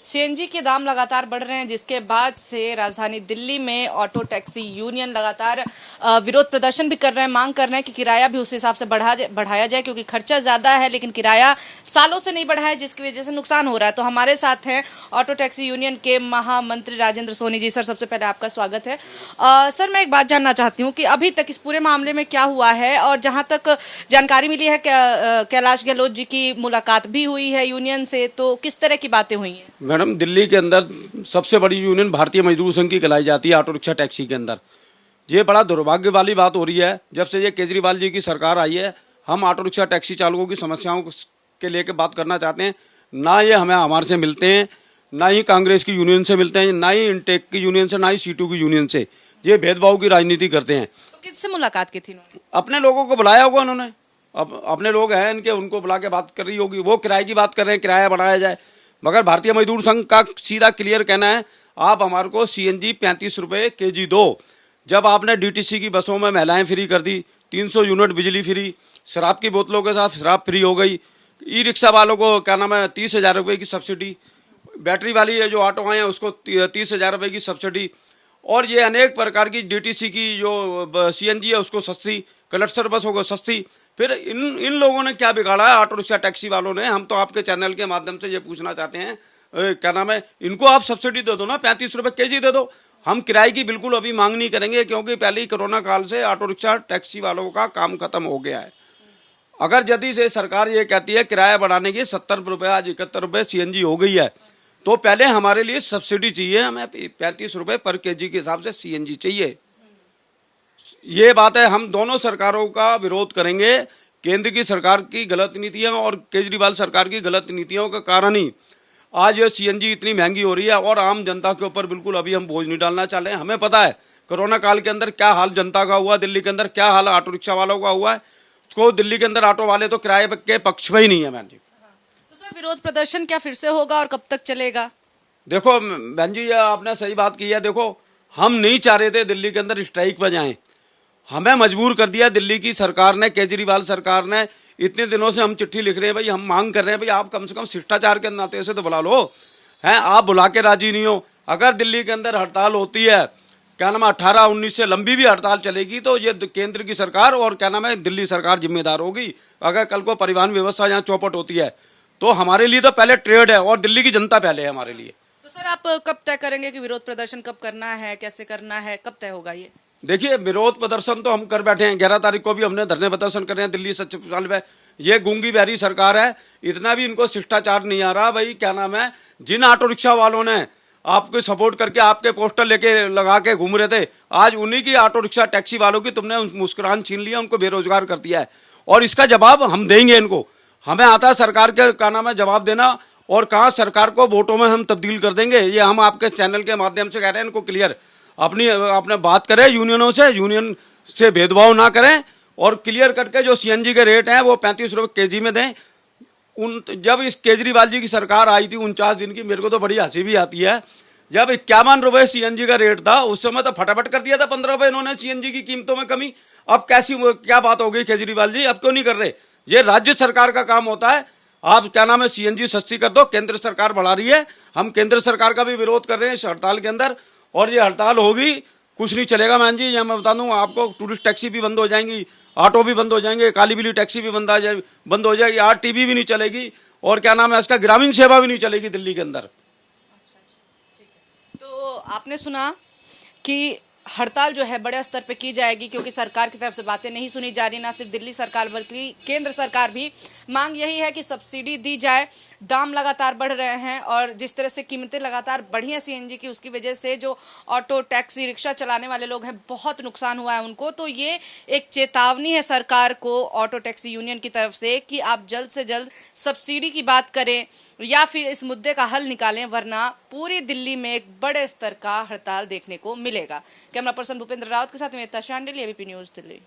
CNG के दाम लगातार बढ़ रहे हैं, जिसके बाद से राजधानी दिल्ली में ऑटो टैक्सी यूनियन लगातार विरोध प्रदर्शन भी कर रहे हैं, मांग कर रहे हैं कि किराया भी उस हिसाब से बढ़ाया जाए, क्योंकि खर्चा ज्यादा है लेकिन किराया सालों से नहीं बढ़ा है, जिसकी वजह से नुकसान हो रहा है। तो हमारे साथ हैं ऑटो टैक्सी यूनियन के महामंत्री राजेंद्र सोनी जी। सर, सबसे पहले आपका स्वागत है। सर, मैं एक बात जानना चाहती हूँ कि अभी तक इस पूरे मामले में क्या हुआ है, और जहां तक जानकारी मिली है कैलाश गहलोत जी की मुलाकात भी हुई है यूनियन से, तो किस तरह की बातें हुई हैं? मैडम, दिल्ली के अंदर सबसे बड़ी यूनियन भारतीय मजदूर संघ की कहलाई जाती है ऑटो रिक्शा टैक्सी के अंदर। ये बड़ा दुर्भाग्य वाली बात हो रही है। जब से ये केजरीवाल जी की सरकार आई है, हम ऑटो रिक्शा टैक्सी चालकों की समस्याओं के लेकर बात करना चाहते हैं। ना ये हमारे से मिलते हैं, ना ही कांग्रेस की यूनियन से मिलते हैं, ना ही इंटेक की यूनियन से, ना ही सीटू की यूनियन से। ये भेदभाव की राजनीति करते हैं। तो किससे मुलाकात की थी उन्होंने? अपने लोगों को बुलाया होगा उन्होंने। अब अपने लोग हैं इनके, उनको बुला के बात कर रही होगी। वो किराए की बात कर रहे हैं, किराया बढ़ाया जाए। मगर भारतीय मजदूर संघ का सीधा क्लियर कहना है, आप हमारे को सीएनजी 35 रुपए केजी दो। जब आपने डीटीसी की बसों में महिलाएं फ्री कर दी, 300 यूनिट बिजली फ्री, शराब की बोतलों के साथ शराब फ्री हो गई, ई रिक्शा वालों को क्या नाम है 30,000 रुपए की सब्सिडी, बैटरी वाली जो ऑटो आए हैं उसको 30,000 रुपए की सब्सिडी, और ये अनेक प्रकार की डीटीसी की जो सीएनजी है उसको सस्ती, क्लस्टर बस होगा सस्ती। फिर इन लोगों ने क्या बिगाड़ा है ऑटो रिक्शा टैक्सी वालों ने? हम तो आपके चैनल के माध्यम से ये पूछना चाहते हैं, क्या नाम है, इनको आप सब्सिडी दे दो ना, 35 रुपए केजी दे दो। हम किराए की बिल्कुल अभी मांग नहीं करेंगे, क्योंकि पहले ही कोरोना काल से ऑटो रिक्शा टैक्सी वालों का काम खत्म हो गया है। अगर यदि से सरकार ये कहती है किराया बढ़ाने की 70 रुपए, आज 71 रुपए सीएनजी हो गई है, तो पहले हमारे लिए सब्सिडी चाहिए। हमें 35 रुपए पर केजी के हिसाब से सीएनजी चाहिए। ये बात है। हम दोनों सरकारों का विरोध करेंगे। केंद्र की सरकार की गलत नीतियां और केजरीवाल सरकार की गलत नीतियों के कारण ही आज ये सीएनजी इतनी महंगी हो रही है, और आम जनता के ऊपर बिल्कुल अभी हम बोझ नहीं डालना चाह रहे हैं। हमें पता है कोरोना काल के अंदर क्या हाल जनता का हुआ, दिल्ली के अंदर क्या हाल ऑटो रिक्शा वालों का हुआ है। तो दिल्ली के अंदर ऑटो वाले तो किराए के पक्ष में ही नहीं है। मैम जी, तो सर, विरोध प्रदर्शन क्या फिर से होगा और कब तक चलेगा? देखो बहन जी, आपने सही बात की है। देखो, हम नहीं चाह रहे थे दिल्ली के अंदर स्ट्राइक पर जाएं, हमें मजबूर कर दिया दिल्ली की सरकार ने, केजरीवाल सरकार ने। इतने दिनों से हम चिट्ठी लिख रहे हैं भाई, हम मांग कर रहे हैं भाई, आप कम से कम शिष्टाचार के नाते से तो बुला लो। हैं, आप बुला के राजी नहीं हो। अगर दिल्ली के अंदर हड़ताल होती है, क्या नाम है, 18-19 से लंबी भी हड़ताल चलेगी, तो ये केंद्र की सरकार और क्या नाम है दिल्ली सरकार जिम्मेदार होगी। अगर कल को परिवहन व्यवस्था यहाँ चौपट होती है, तो हमारे लिए तो पहले ट्रेड है और दिल्ली की जनता पहले है हमारे लिए। तो सर, आप कब तय करेंगे कि विरोध प्रदर्शन कब करना है, कैसे करना है, कब तय होगा ये? देखिए, विरोध प्रदर्शन तो हम कर बैठे हैं। 11 तारीख को भी हमने धरने प्रदर्शन कर रहे हैं दिल्ली सचिवालय में। ये गूंगी बहरी सरकार है, इतना भी इनको शिष्टाचार नहीं आ रहा। भाई क्या नाम है, जिन ऑटो रिक्शा वालों ने आपको सपोर्ट करके आपके पोस्टर लेके लगा के घूम रहे थे, आज उन्हीं की ऑटो रिक्शा टैक्सी वालों की तुमने मुस्कुराहट छीन लिया, उनको बेरोजगार कर दिया है। और इसका जवाब हम देंगे इनको। हमें आता है सरकार के क्या नाम है जवाब देना, और कहाँ सरकार को वोटों में हम तब्दील कर देंगे। ये हम आपके चैनल के माध्यम से कह रहे हैं, इनको क्लियर अपने बात करें यूनियनों से, यूनियन से भेदभाव ना करें, और क्लियर करके जो सीएनजी के रेट हैं वो 35 रुपए केजी में दें। जब इस केजरीवाल जी की सरकार आई थी 49 दिन की, मेरे को तो बड़ी हंसी भी आती है। जब 51 रुपए सीएनजी का रेट था, उस समय तो फटाफट कर दिया था 15 रुपए इन्होंने सीएनजी की कीमतों में कमी। अब क्या बात हो गई केजरीवाल जी, अब क्यों नहीं कर रहे? ये राज्य सरकार का काम होता है। आप क्या नाम है सीएनजी सस्ती कर दो, केंद्र सरकार बढ़ा रही है। हम केंद्र सरकार का भी विरोध कर रहे हैं इस हड़ताल के अंदर, और ये हड़ताल होगी, कुछ नहीं चलेगा। मैन जी, ये मैं बता दूं आपको, टूरिस्ट टैक्सी भी बंद हो जाएंगी, ऑटो भी बंद हो जाएंगे, काली बिल्ली टैक्सी भी बंद हो जाएगी, आरटीबी भी नहीं चलेगी, और क्या नाम है इसका ग्रामीण सेवा भी नहीं चलेगी दिल्ली के अंदर। तो आपने सुना कि हड़ताल जो है बड़े स्तर पे की जाएगी, क्योंकि सरकार की तरफ से बातें नहीं सुनी जा रही। ना सिर्फ दिल्ली सरकार बल्कि केंद्र सरकार भी मांग यही है कि सब्सिडी दी जाए। दाम लगातार बढ़ रहे हैं, और जिस तरह से कीमतें लगातार बढ़ी हैं सीएनजी की, उसकी वजह से जो ऑटो टैक्सी रिक्शा चलाने वाले लोग हैं, बहुत नुकसान हुआ है उनको। तो ये एक चेतावनी है सरकार को ऑटो टैक्सी यूनियन की तरफ से कि आप जल्द से जल्द सब्सिडी की बात करें या फिर इस मुद्दे का हल निकालें, वरना पूरी दिल्ली में एक बड़े स्तर का हड़ताल देखने को मिलेगा। कैमरा पर्सन भूपेंद्र रावत के साथ में शांडिल, एबीपी न्यूज दिल्ली।